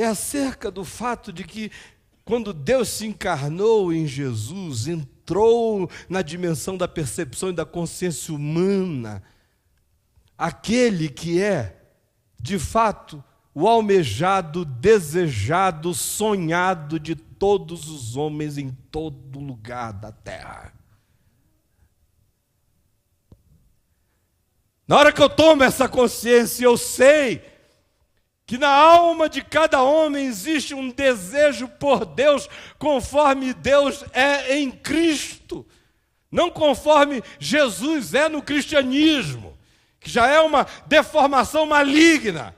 é acerca do fato de que, quando Deus se encarnou em Jesus, entrou na dimensão da percepção e da consciência humana, aquele que é, de fato, o almejado, desejado, sonhado de todos os homens em todo lugar da terra. Na hora que eu tomo essa consciência, eu sei que na alma de cada homem existe um desejo por Deus, conforme Deus é em Cristo, não conforme Jesus é no cristianismo, que já é uma deformação maligna,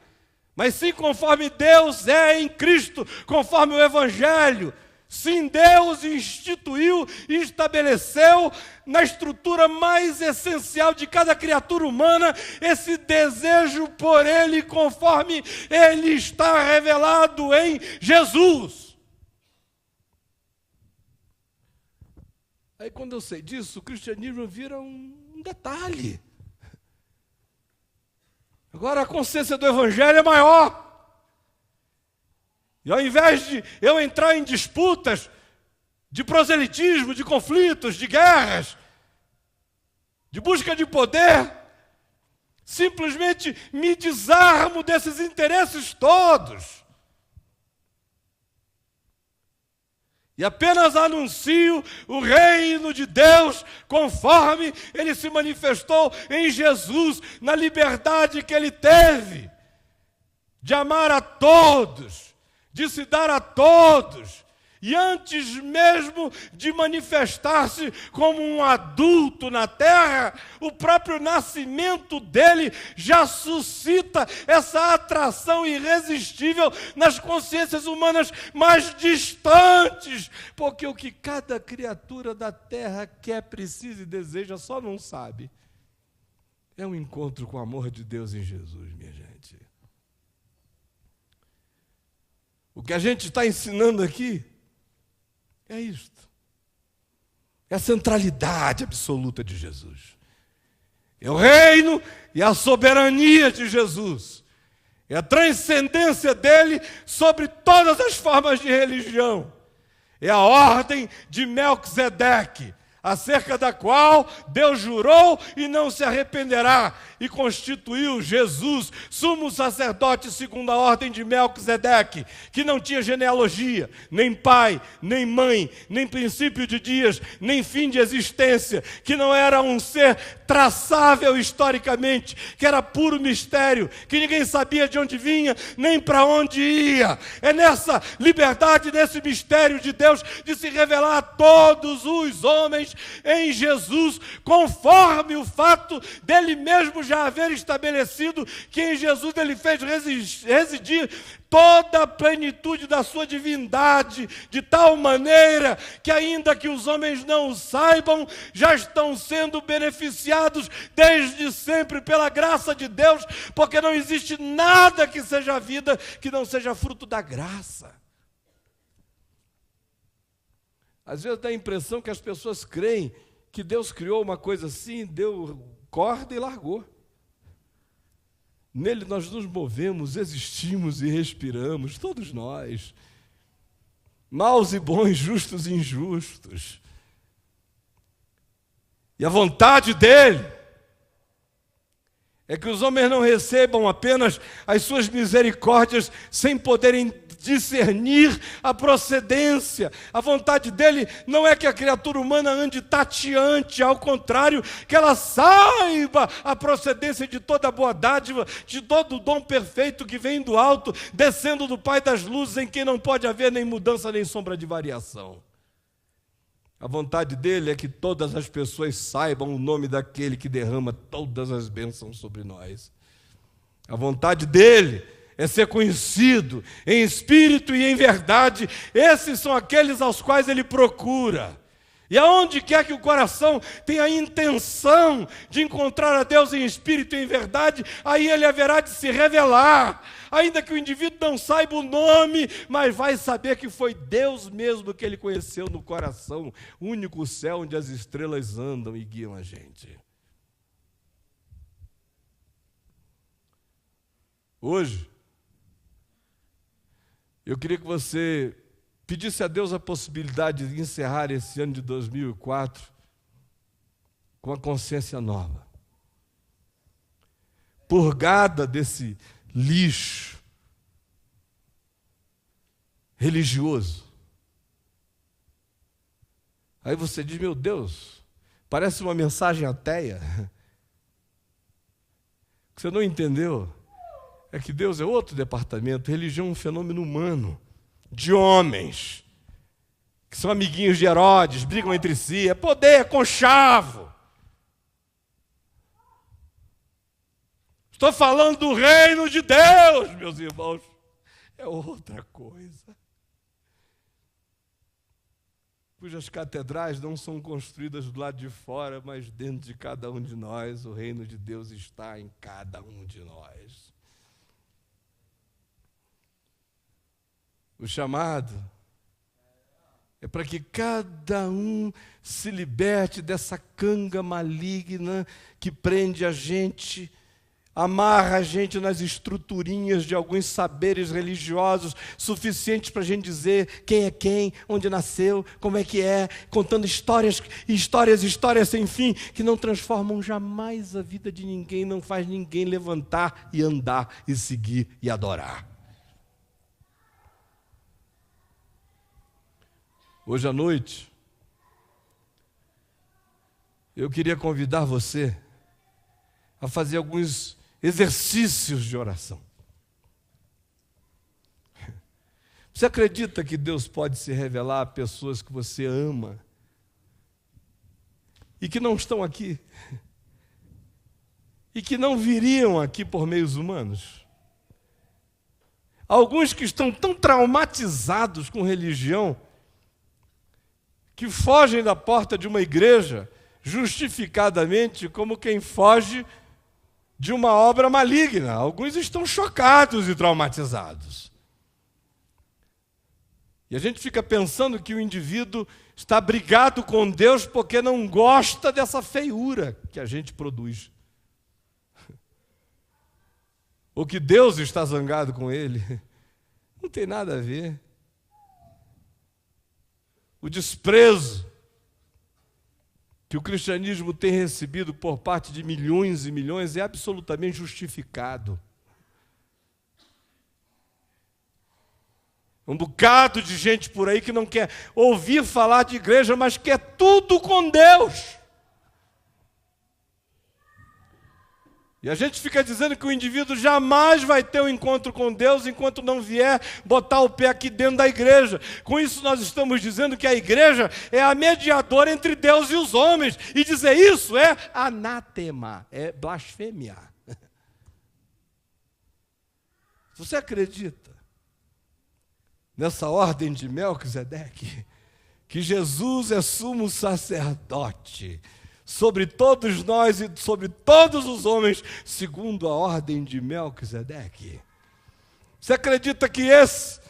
mas sim conforme Deus é em Cristo, conforme o Evangelho. Sim, Deus instituiu e estabeleceu na estrutura mais essencial de cada criatura humana esse desejo por Ele, conforme Ele está revelado em Jesus. Aí, quando eu sei disso, o cristianismo vira um detalhe. Agora a consciência do Evangelho é maior. E ao invés de eu entrar em disputas, de proselitismo, de conflitos, de guerras, de busca de poder, simplesmente me desarmo desses interesses todos. E apenas anuncio o reino de Deus conforme Ele se manifestou em Jesus, na liberdade que Ele teve de amar a todos, de se dar a todos, e antes mesmo de manifestar-se como um adulto na terra, o próprio nascimento dele já suscita essa atração irresistível nas consciências humanas mais distantes, porque o que cada criatura da terra quer, precisa e deseja, só não sabe, é um encontro com o amor de Deus em Jesus, minha gente. O que a gente está ensinando aqui é isto. É a centralidade absoluta de Jesus. É o reino e a soberania de Jesus. É a transcendência dele sobre todas as formas de religião. É a ordem de Melquisedeque, acerca da qual Deus jurou e não se arrependerá, e constituiu Jesus, sumo sacerdote segundo a ordem de Melquisedeque, que não tinha genealogia, nem pai, nem mãe, nem princípio de dias, nem fim de existência, que não era um ser traçável historicamente, que era puro mistério, que ninguém sabia de onde vinha, nem para onde ia. É nessa liberdade, nesse mistério de Deus, de se revelar a todos os homens em Jesus, conforme o fato dele mesmo já haver estabelecido que em Jesus ele fez residir toda a plenitude da sua divindade, de tal maneira que, ainda que os homens não o saibam, já estão sendo beneficiados desde sempre pela graça de Deus, porque não existe nada que seja vida que não seja fruto da graça. Às vezes dá a impressão que as pessoas creem que Deus criou uma coisa assim, deu corda e largou. Nele nós nos movemos, existimos e respiramos, todos nós. Maus e bons, justos e injustos. E a vontade dele é que os homens não recebam apenas as suas misericórdias sem poderem discernir a procedência. A vontade dele não é que a criatura humana ande tateante, ao contrário, que ela saiba a procedência de toda boa dádiva, de todo o dom perfeito que vem do alto, descendo do Pai das luzes, em quem não pode haver nem mudança nem sombra de variação. A vontade dele é que todas as pessoas saibam o nome daquele que derrama todas as bênçãos sobre nós. A vontade dele é ser conhecido em espírito e em verdade. Esses são aqueles aos quais ele procura. E aonde quer que o coração tenha a intenção de encontrar a Deus em espírito e em verdade, aí ele haverá de se revelar. Ainda que o indivíduo não saiba o nome, mas vai saber que foi Deus mesmo que ele conheceu no coração, o único céu onde as estrelas andam e guiam a gente. Hoje, Eu queria que você pedisse a Deus a possibilidade de encerrar esse ano de 2004 com a consciência nova, purgada desse lixo religioso. Aí você diz, meu Deus, parece uma mensagem ateia. O que você não entendeu é que Deus é outro departamento. Religião é um fenômeno humano, de homens, que são amiguinhos de Herodes, brigam entre si, é poder, é conchavo. Estou falando do reino de Deus, meus irmãos. É outra coisa. Cujas catedrais não são construídas do lado de fora, mas dentro de cada um de nós. O reino de Deus está em cada um de nós. O chamado é para que cada um se liberte dessa canga maligna que prende a gente, amarra a gente nas estruturinhas de alguns saberes religiosos suficientes para a gente dizer quem é quem, onde nasceu, como é que é, contando histórias sem fim, que não transformam jamais a vida de ninguém, não faz ninguém levantar e andar e seguir e adorar. Hoje à noite, eu queria convidar você a fazer alguns exercícios de oração. Você acredita que Deus pode se revelar a pessoas que você ama e que não estão aqui? E que não viriam aqui por meios humanos? Alguns que estão tão traumatizados com religião que fogem da porta de uma igreja justificadamente como quem foge de uma obra maligna. Alguns estão chocados e traumatizados. E a gente fica pensando que o indivíduo está brigado com Deus porque não gosta dessa feiura que a gente produz. Ou que Deus está zangado com ele. Não tem nada a ver. O desprezo que o cristianismo tem recebido por parte de milhões e milhões é absolutamente justificado. Um bocado de gente por aí que não quer ouvir falar de igreja, mas quer tudo com Deus. E a gente fica dizendo que o indivíduo jamais vai ter um encontro com Deus enquanto não vier botar o pé aqui dentro da igreja. Com isso nós estamos dizendo que a igreja é a mediadora entre Deus e os homens. E dizer isso é anátema, é blasfêmia. Você acredita nessa ordem de Melquisedeque, que Jesus é sumo sacerdote sobre todos nós e sobre todos os homens, segundo a ordem de Melquisedeque? Você acredita que esse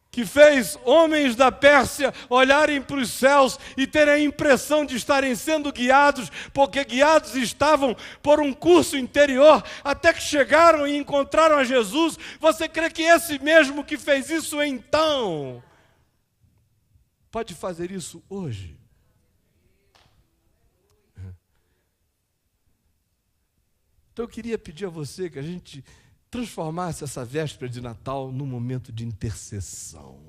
que fez homens da Pérsia olharem para os céus e terem a impressão de estarem sendo guiados, porque guiados estavam por um curso interior, até que chegaram e encontraram a Jesus? Você crê que esse mesmo que fez isso então pode fazer isso hoje? Então eu queria pedir a você que a gente transformasse essa véspera de Natal num momento de intercessão,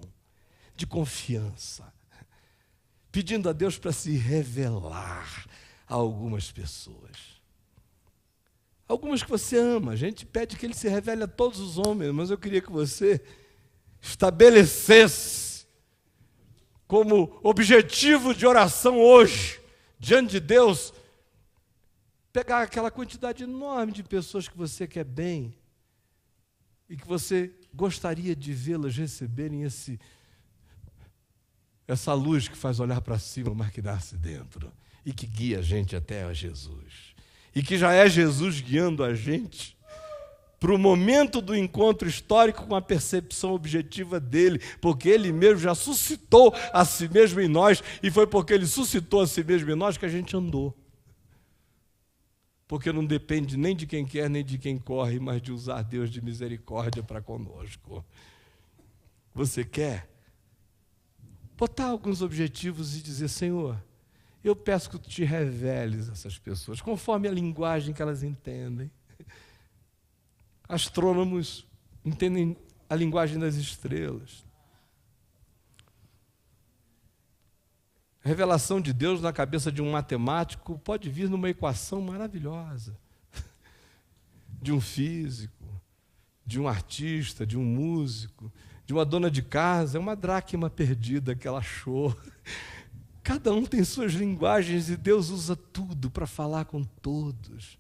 de confiança, pedindo a Deus para se revelar a algumas pessoas. Algumas que você ama, a gente pede que Ele se revele a todos os homens, mas eu queria que você estabelecesse como objetivo de oração hoje, diante de Deus, pegar aquela quantidade enorme de pessoas que você quer bem e que você gostaria de vê-las receberem essa luz que faz olhar para cima, mas que nasce dentro e que guia a gente até a Jesus. E que já é Jesus guiando a gente para o momento do encontro histórico com a percepção objetiva dele, porque ele mesmo já suscitou a si mesmo em nós, e foi porque ele suscitou a si mesmo em nós que a gente andou. Porque não depende nem de quem quer, nem de quem corre, mas de usar Deus de misericórdia para conosco. Você quer botar alguns objetivos e dizer: Senhor, eu peço que tu te reveles a essas pessoas, conforme a linguagem que elas entendem. Astrônomos entendem a linguagem das estrelas. A revelação de Deus na cabeça de um matemático pode vir numa equação maravilhosa, de um físico, de um artista, de um músico, de uma dona de casa. É uma dracma perdida que ela achou. Cada um tem suas linguagens e Deus usa tudo para falar com todos.